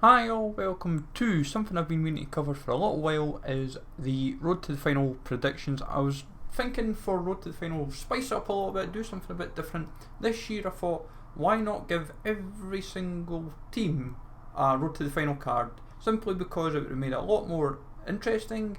Hi all, welcome to something I've been meaning to cover for a little while, is the Road to the Final predictions. I was thinking for Road to the Final, spice it up a little bit, do something a bit different. This year I thought, why not give every single team a Road to the Final card, simply because it would have made it a lot more interesting,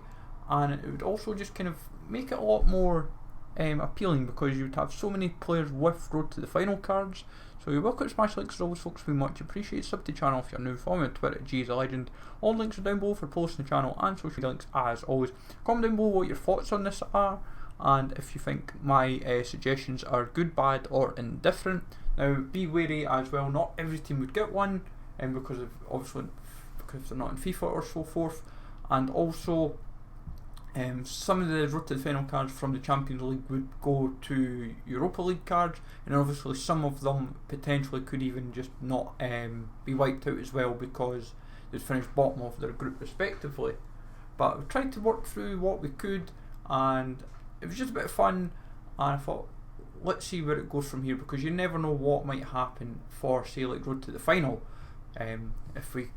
and it would also just kind of make it a lot more appealing, because you'd have so many players with Road to the Final cards. So you're welcome to smash likes as always, folks. We much appreciate. Sub to the channel if you're new. Follow me on Twitter at GSALegend. All links are down below for posting the channel and social media links as always. Comment down below what your thoughts on this are, and if you think my suggestions are good, bad or indifferent. Now be wary as well, not every team would get one, because they're not in FIFA or so forth, and also some of the Road to the Final cards from the Champions League would go to Europa League cards, and obviously some of them potentially could even just not be wiped out as well, because they'd finished bottom of their group respectively. But we tried to work through what we could, and it was just a bit of fun, and I thought, let's see where it goes from here, because you never know what might happen for, say, like Road to the Final, if we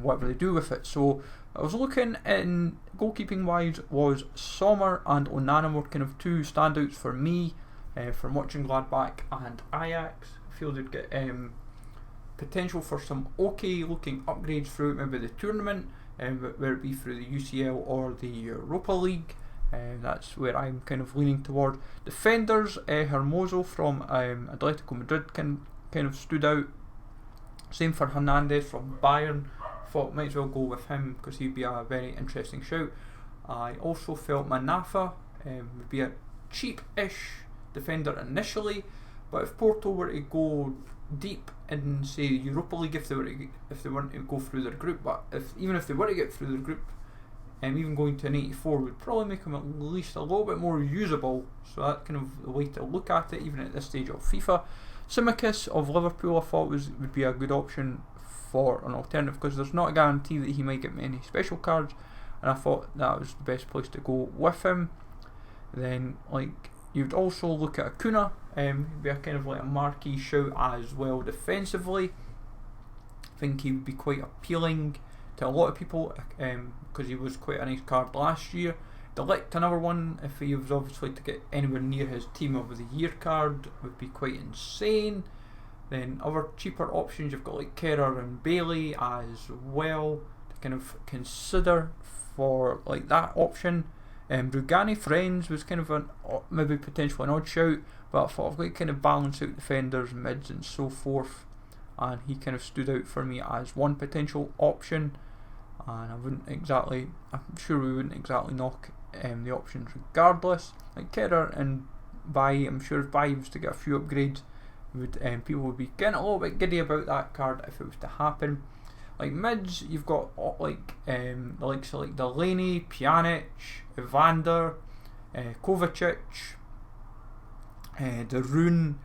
whatever they do with it. So I was looking in goalkeeping wise, was Sommer and Onana were kind of two standouts for me from watching Gladbach and Ajax. I feel they'd get potential for some okay looking upgrades throughout maybe the tournament, whether it be through the UCL or the Europa League. That's where I'm kind of leaning toward. Defenders, Hermoso from Atletico Madrid kind of stood out. Same for Hernandez from Bayern. Thought might as well go with him because he'd be a very interesting shout. I also felt Manafa would be a cheap-ish defender initially, but if Porto were to go deep in, say, Europa League, if they weren't to go through their group, but even if they were to get through their group, even going to an 84 would probably make him at least a little bit more usable. So that's kind of the way to look at it, even at this stage of FIFA. Tsimikas of Liverpool I thought would be a good option for an alternative, because there's not a guarantee that he might get many special cards, and I thought that was the best place to go with him. Then you'd also look at Acuna, he'd be a kind of like a marquee shout as well defensively. I think he would be quite appealing to a lot of people, because he was quite a nice card last year. Delict, another one, if he was obviously to get anywhere near his Team of the Year card, would be quite insane. Then other cheaper options, you've got like Kerr and Bailey as well to kind of consider for like that option. Rugani Friends was kind of maybe potentially an odd shout, but I thought I've got to kind of balance out defenders, mids and so forth, and he kind of stood out for me as one potential option. And I'm sure we wouldn't exactly knock the options regardless. Like Kerr and Bailly, I'm sure if Bailly was to get a few upgrades, people would be getting a little bit giddy about that card if it was to happen. Like mids, you've got the likes of like Delaney, Pjanic, Evander, Kovacic, De Roon.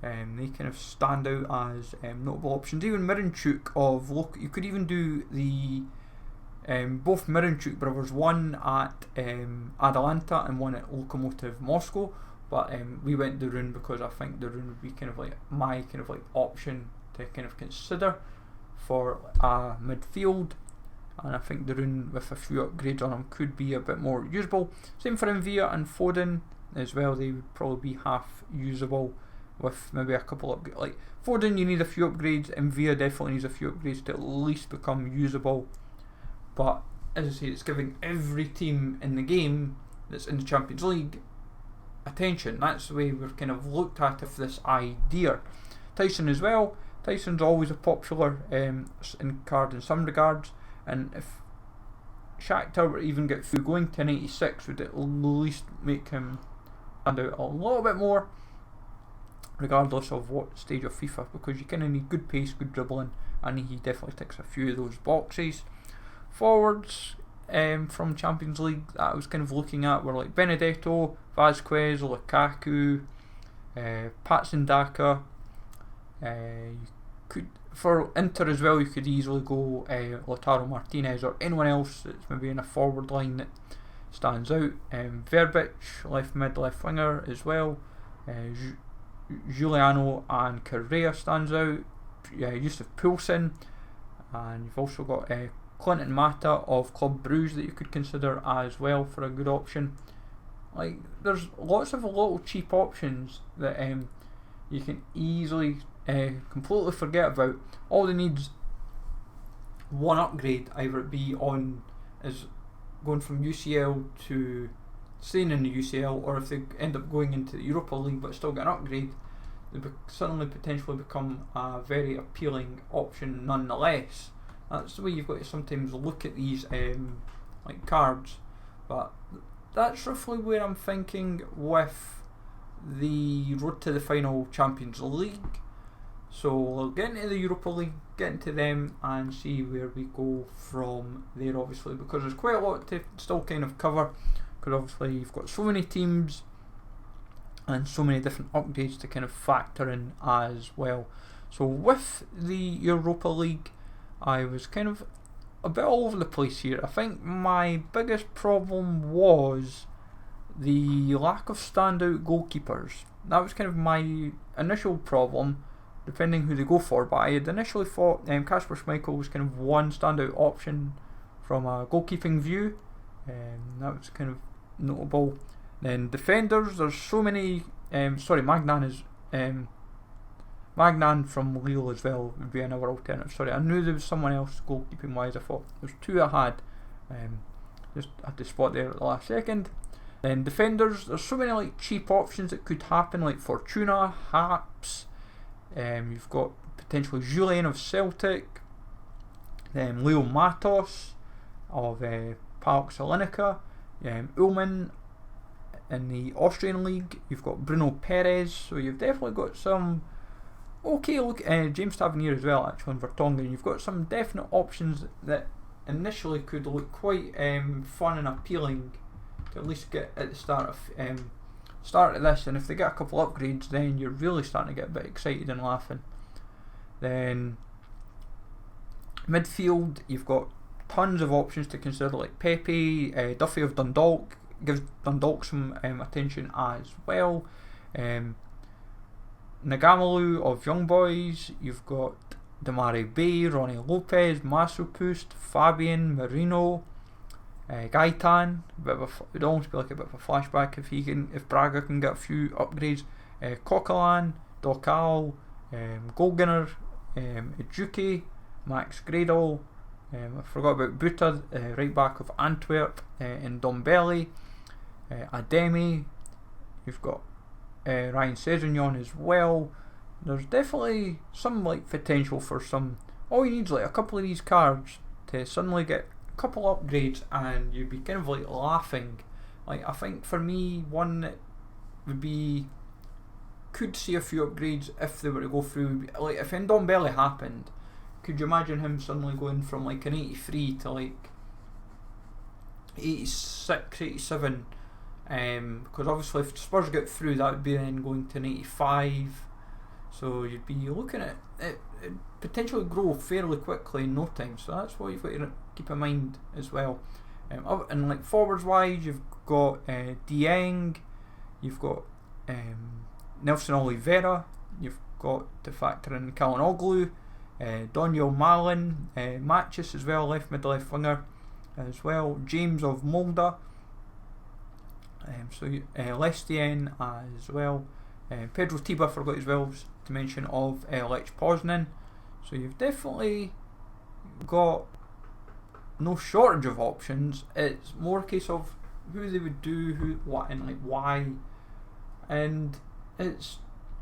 They kind of stand out as notable options. Even Miranchuk you could even do the both Miranchuk brothers, one at Atalanta and one at Lokomotiv Moscow. But we went De Roon because I think De Roon would be kind of like my kind of like option to kind of consider for midfield, and I think De Roon with a few upgrades on him could be a bit more usable. Same for Envia and Foden as well. They would probably be half usable with maybe a couple of like Foden. You need a few upgrades. Envia definitely needs a few upgrades to at least become usable. But as I say, it's giving every team in the game that's in the Champions League attention. That's the way we're kind of looked at of this idea. Tyson as well. Tyson's always a popular card in some regards, and if Shakhtar were to even get through, going to 96 would at least make him stand out a little bit more, regardless of what stage of FIFA, because you kind of need good pace, good dribbling, and he definitely ticks a few of those boxes. Forwards from Champions League that I was kind of looking at were like Benedetto, Vazquez, Lukaku, Patson Daka. You could, for Inter as well, you could easily go Lautaro Martinez or anyone else that's maybe in a forward line that stands out. Verbic, left mid, left winger as well. Giuliano and Correa stands out. Yusuf Poulsen. and you've also got Clinton Mata of Club Bruges that you could consider as well for a good option. Like, there's lots of little cheap options that you can easily completely forget about. All they need is one upgrade, either it be on is going from UCL to staying in the UCL, or if they end up going into the Europa League but still get an upgrade, they suddenly potentially become a very appealing option nonetheless. That's the way you've got to sometimes look at these like cards. But that's roughly where I'm thinking with the road to the final Champions League. So we'll get into the Europa League, get into them, and see where we go from there, obviously, because there's quite a lot to still kind of cover, because obviously you've got so many teams and so many different upgrades to kind of factor in as well. So with the Europa League, I was kind of a bit all over the place here. I think my biggest problem was the lack of standout goalkeepers. That was kind of my initial problem, depending who they go for, but I had initially thought Kasper Schmeichel was kind of one standout option from a goalkeeping view, and that was kind of notable. Then defenders, there's so many. Magnan is Magnan from Lille as well would be another alternative. Sorry, I knew there was someone else goalkeeping wise. I thought there's two I had. Just had to spot there at the last second. Then defenders, there's so many like cheap options that could happen, like Fortuna, Haps. You've got potentially Julien of Celtic, then Leo Matos of PAOK Salonika, Ullman in the Austrian League. You've got Bruno Perez, so you've definitely got some okay look. James Tavernier as well, actually, in Vertonghen. You've got some definite options that initially could look quite fun and appealing to at least get at the start of this, and if they get a couple upgrades, then you're really starting to get a bit excited and laughing. Then midfield, you've got tons of options to consider, like Pepe, Duffy of Dundalk gives Dundalk some attention as well. Nagamalu of Young Boys, you've got Demare Bay, Ronnie Lopez, Masopust, Fabian, Marino, Gaitan. It'd almost be like a bit of a flashback if Braga can get a few upgrades. Coquelin, Dokal, Golginner, Ejuke, Max Gradle. I forgot about Buta, right back of Antwerp, and Dombelli, Ademi. You've got Ryan Sessegnon as well. There's definitely some like potential for some. All you need is like a couple of these cards to suddenly get a couple upgrades, and you'd be kind of like laughing. Like, I think for me, one that would be could see a few upgrades if they were to go through. Like, if Ndombele happened, could you imagine him suddenly going from like an 83 to like 86, 87? Because obviously if Spurs get through, that would be then going to an 85. So you'd be looking at it potentially grow fairly quickly in no time. So that's what you've got to keep in mind as well. And like forwards wise, you've got Dieng, you've got Nelson Oliveira, you've got to factor in Calhanoglu, Doniel Malin, Matches as well, left mid, left winger as well, James of Molde, Lestien as well, Pedro Tiba, forgot as well to mention, of Lech Poznan. So you've definitely got no shortage of options. It's more a case of who they would do, who, what, and like why, and it's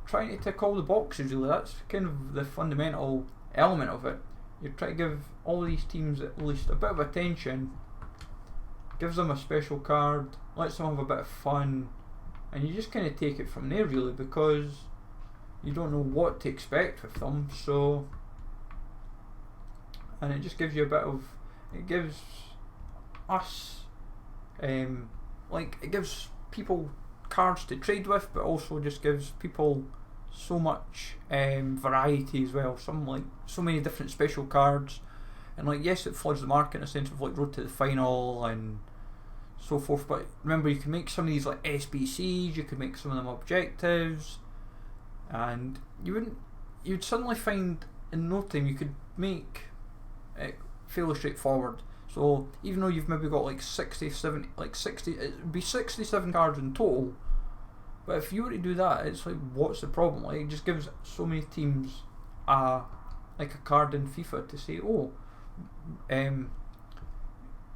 trying to tick all the boxes really. That's kind of the fundamental element of it. You try to give all these teams at least a bit of attention, gives them a special card, lets them have a bit of fun, and you just kind of take it from there really, because you don't know what to expect with them. So, and it just gives you a bit of, it gives us it gives people cards to trade with, but also just gives people so much variety as well. So many different special cards, and like, yes, it floods the market in a sense of like road to the final and so forth, but remember, you can make some of these like SBCs, you could make some of them objectives, and you'd suddenly find in no time you could make fairly straightforward. So even though you've maybe got like 60, 70, like 60, it'd be 67 cards in total. But if you were to do that, it's like, what's the problem? Like, it just gives so many teams like a card in FIFA to say, oh,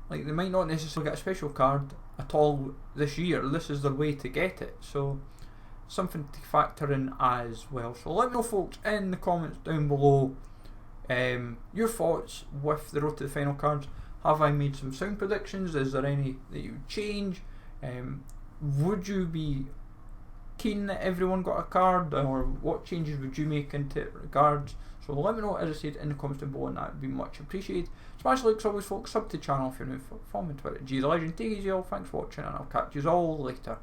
like they might not necessarily get a special card at all this year. This is their way to get it. So something to factor in as well. So let me know, folks, in the comments down below your thoughts with the road to the final cards. Have I made some sound predictions? Is there any that you would change? Would you be keen that everyone got a card, or what changes would you make into it regards? So let me know, as I said, in the comments down below, and that would be much appreciated. Smash the likes always, folks. Sub to the channel if you're new. Follow me on Twitter, G the Legend. Take it easy, all. Thanks for watching, and I'll catch you all later.